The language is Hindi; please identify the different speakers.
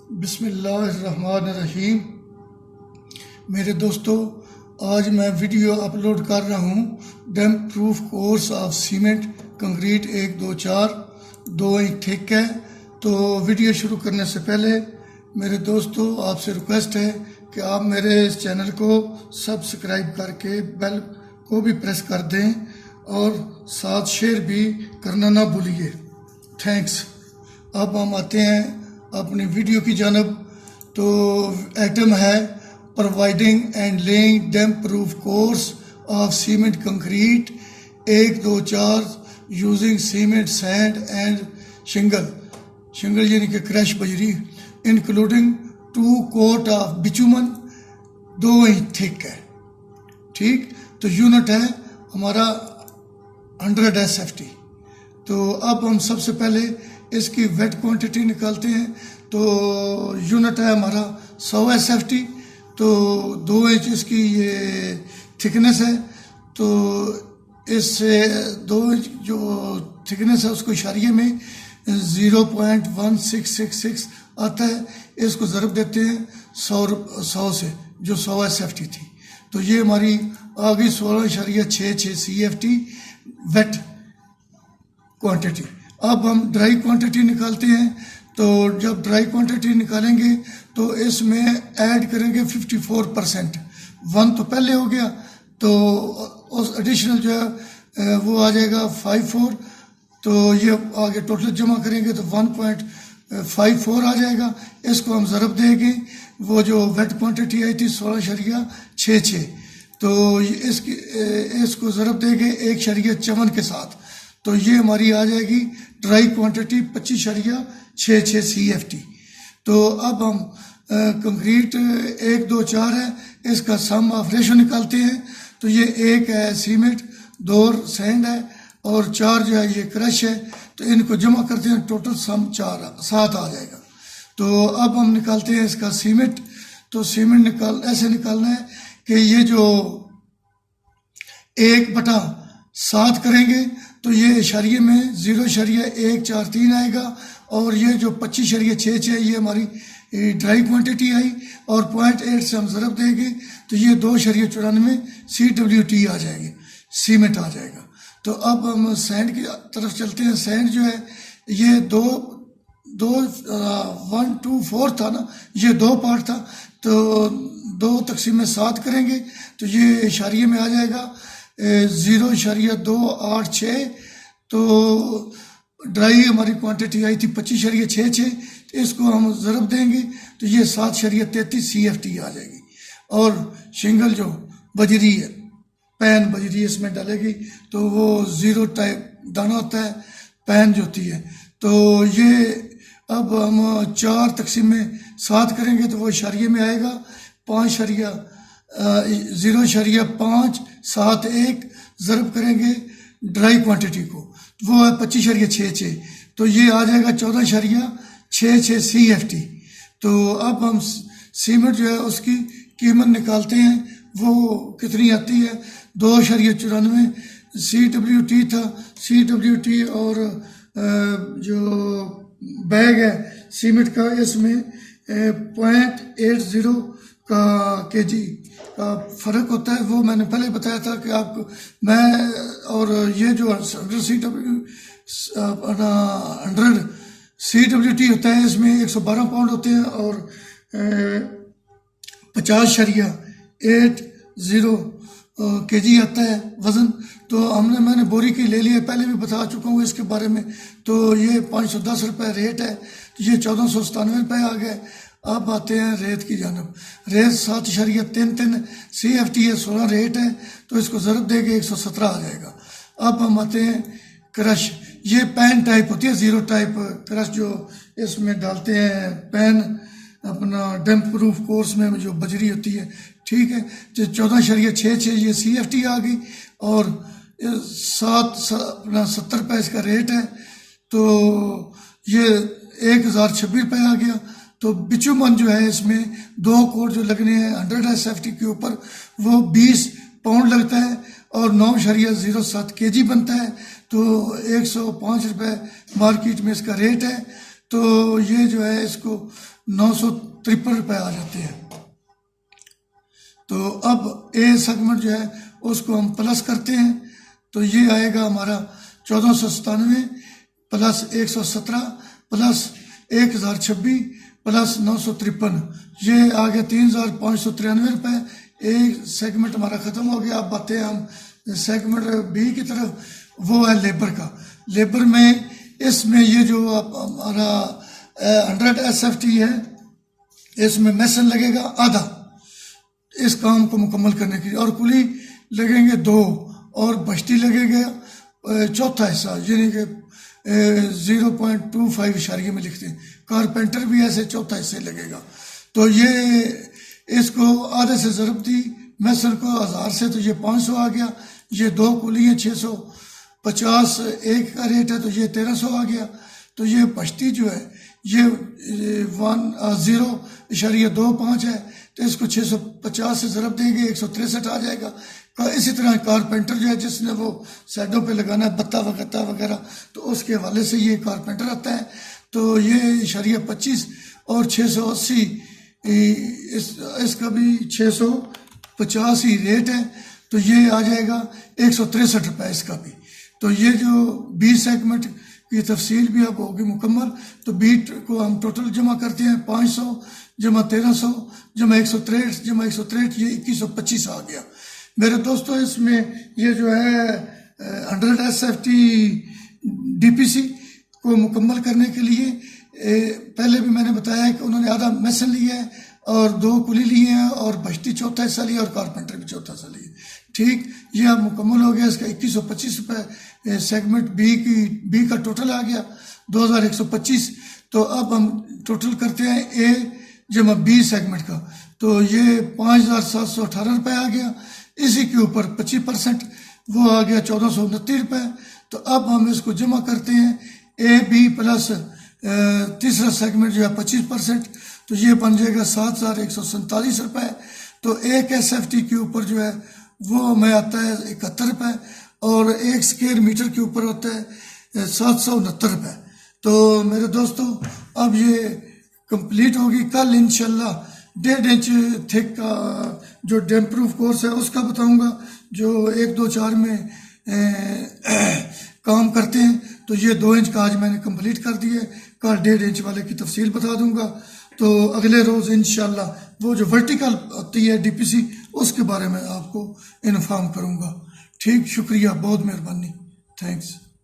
Speaker 1: बिस्मिल्लाहिर्रहमानिर्रहीम। मेरे दोस्तों, आज मैं वीडियो अपलोड कर रहा हूँ damp proof course of cement concrete 1-2-4 2 inch thick है। तो वीडियो शुरू करने से पहले मेरे दोस्तों आपसे रिक्वेस्ट है कि आप मेरे इस चैनल को सब्सक्राइब करके बेल को भी प्रेस कर दें और साथ शेयर भी करना ना भूलिए। थैंक्स। अब हम आते हैं अपनी वीडियो की जानब। तो आइटम है providing and laying damp proof course of cement concrete 1-2-4 using cement sand and shingle यानी कि क्रश बजरी including 2 coat of bitumen 2 inch thick है। ठीक, तो यूनिट है हमारा 100 SFT। तो अब हम सबसे पहले इसकी वेट क्वांटिटी निकालते हैं। तो यूनिट है हमारा 100 SFT। तो 2 इंच इसकी ये थिकनेस है। तो इससे 2 इंच जो थिकनेस है उसको इशारिये में 0.1666 आता है। इसको ज़रब देते हैं 100 से, जो 100 SFT थी। तो ये हमारी आ गई 16.66 CFT वेट क्वांटिटी। अब हम ड्राई क्वांटिटी निकालते हैं। तो जब ड्राई क्वांटिटी निकालेंगे तो इसमें ऐड करेंगे 54%। 1 तो पहले हो गया, तो उस एडिशनल जो है वो आ जाएगा 54। तो ये आगे टोटल जमा करेंगे तो 1.54 आ जाएगा। इसको हम ज़रब देंगे वो जो वेट क्वांटिटी आई थी 16.66। तो इसको ज़रब देंगे 1.54 के साथ। तो ये हमारी आ जाएगी ड्राई क्वांटिटी 25.66 CFT। तो अब हम कंक्रीट 1-2-4 है, इसका सम ऑफ रेशो निकालते हैं। तो ये 1 है सीमेंट, 2 सैंड है और 4 जो है ये क्रश है। तो इनको जमा करते हैं, टोटल सम 7 आ जाएगा। तो अब हम निकालते हैं इसका सीमेंट। तो सीमेंट ऐसे निकालना है कि ये जो 1/7 करेंगे तो ये इशारिये में 0.143 आएगा। और ये जो 25.66 ये हमारी ड्राई क्वांटिटी आई और 0.8 से हम ज़रब देंगे तो ये 2.94 CWT आ जाएगी, सीमेंट आ जाएगा। तो अब हम सैंड की तरफ चलते हैं। सैंड जो है ये 1, 2, 4 था ना, ये 2 पार्ट था। तो 2/7 करेंगे तो ये इशारिये में आ जाएगा 0.286। तो ड्राई हमारी क्वांटिटी आई थी 25.66। तो इसको हम ज़रब देंगे तो ये 7.33 CFT आ जाएगी। और शिंगल जो बजरी है, पैन बजरी इसमें डालेगी तो वो 0 टाइप दाना होता है, पैन जो होती है। तो ये अब हम 4/7 करेंगे तो वो इशारिये में आएगा 0.571 ज़रब करेंगे ड्राई क्वांटिटी को, वो है 25.66। तो ये आ जाएगा 14.66 CFT। तो अब हम सीमेंट जो है उसकी कीमत निकालते हैं, वो कितनी आती है। 2.94 CWT था। CWT और जो बैग है सीमेंट का इसमें 0.80 का kg का फ़र्क होता है। वो मैंने पहले बताया था कि आपको मैं और ये जो 100 CWT होता है इसमें 112 पाउंड होते हैं और 50.80 kg आता है वज़न। तो मैंने बोरी की ले लिया, पहले भी बता चुका हूँ इसके बारे में। तो ये 510 रुपये रेट है। तो ये 1497 रुपये आ गए। अब आते हैं रेत की जानब। रेत 7.33 CFT है, 16 रेट है। तो इसको ज़रब देंगे 117 आ जाएगा। अब हम आते हैं क्रश। ये पैन टाइप होती है, 0 टाइप क्रश जो इसमें डालते हैं पैन अपना डैम्प प्रूफ कोर्स में जो बजरी होती है। ठीक है, जो 14.66 ये CFT आ गई और 70 रुपये इसका रेट है। तो ये 1026 रुपये आ गया। तो बिचुमन जो है इसमें 2 कोट जो लगने हैं 100 SFT के ऊपर वो 20 पाउंड लगता है और 9.07 kg बनता है। तो 105 रुपये मार्केट में इसका रेट है। तो ये जो है इसको 953 रुपये आ जाते हैं। तो अब ए सेगमेंट जो है उसको हम प्लस करते हैं, तो ये आएगा हमारा 1497 प्लस 117 प्लस 1026 प्लस 953, ये आ गया 3593 रुपये। एक सेगमेंट हमारा ख़त्म हो गया। अब आते हैं हम सेगमेंट बी की तरफ, वो है लेबर का। लेबर में इसमें ये जो हमारा 100 SFT है, इसमें मेसन लगेगा आधा इस काम को मुकम्मल करने के लिए, और कुली लगेंगे 2 और बश्ती लगेगा चौथा हिस्सा, यानी कि 0.25 इशारिये में लिखते हैं। कारपेंटर भी ऐसे चौथा हिस्से लगेगा। तो ये इसको आधे से ज़रब दी मेसन को 1000 से, तो ये 500 आ गया। ये 2 कुली हैं 650, एक का रेट है तो ये 1300 आ गया। तो ये बश्ती जो है ये 0.25 है, तो इसको 650 से ज़रब देंगे 163 आ जाएगा। इसी तरह कारपेंटर जो है जिसने वो साइडों पे लगाना है बत्ता वगैरह वगैरह, तो उसके हवाले से ये कारपेंटर आता है। तो ये 0.25 और 680 इसका भी 650 ही रेट है, तो ये आ जाएगा 163 रुपये इसका भी। तो ये जो बी सेगमेंट की तफसील भी अब होगी मुकम्मल। तो बीट को हम टोटल जमा करते हैं 500 जमा 1300 जमा 163 जमा 163, ये 2125 आ गया मेरे दोस्तों। इसमें ये जो है 100 SFT DPC को मुकम्मल करने के लिए पहले भी मैंने बताया है कि उन्होंने आधा मेसन लिया है और 2 कुली लिए हैं और बश्ती चौथा हिस्सा लिया और कारपेंटर भी चौथा हिस्सा लिया। ठीक, ये अब मुकम्मल हो गया। इसका 2125 रुपये सेगमेंट बी का टोटल आ गया 2125। तो अब हम टोटल करते हैं ए जमा बी सेगमेंट का, तो ये 5718 रुपये आ गया। इसी के ऊपर 25% वो आ गया 1429 रुपये। तो अब हम इसको जमा करते हैं ए बी प्लस तीसरा सेगमेंट जो है 25%, तो ये बन जाएगा 7147 रुपये। तो एक SFT के ऊपर जो है वो हमें आता है 71 रुपये और 1 स्क्वायर मीटर के ऊपर होता है 769 रुपये। तो मेरे दोस्तों अब ये कंप्लीट होगी। कल इंशाल्लाह 1.5 इंच थिक का जो डैम्प प्रूफ कोर्स है उसका बताऊंगा, जो 1, 2, 4 में काम करते हैं। तो ये 2 इंच का आज मैंने कंप्लीट कर दिया। कल 1.5 इंच वाले की तफसील बता दूंगा। तो अगले रोज़ इंशाल्लाह वो जो वर्टिकल होती है DPC उसके बारे में आपको इन्फॉर्म करूंगा। ठीक, शुक्रिया, बहुत मेहरबानी, थैंक्स।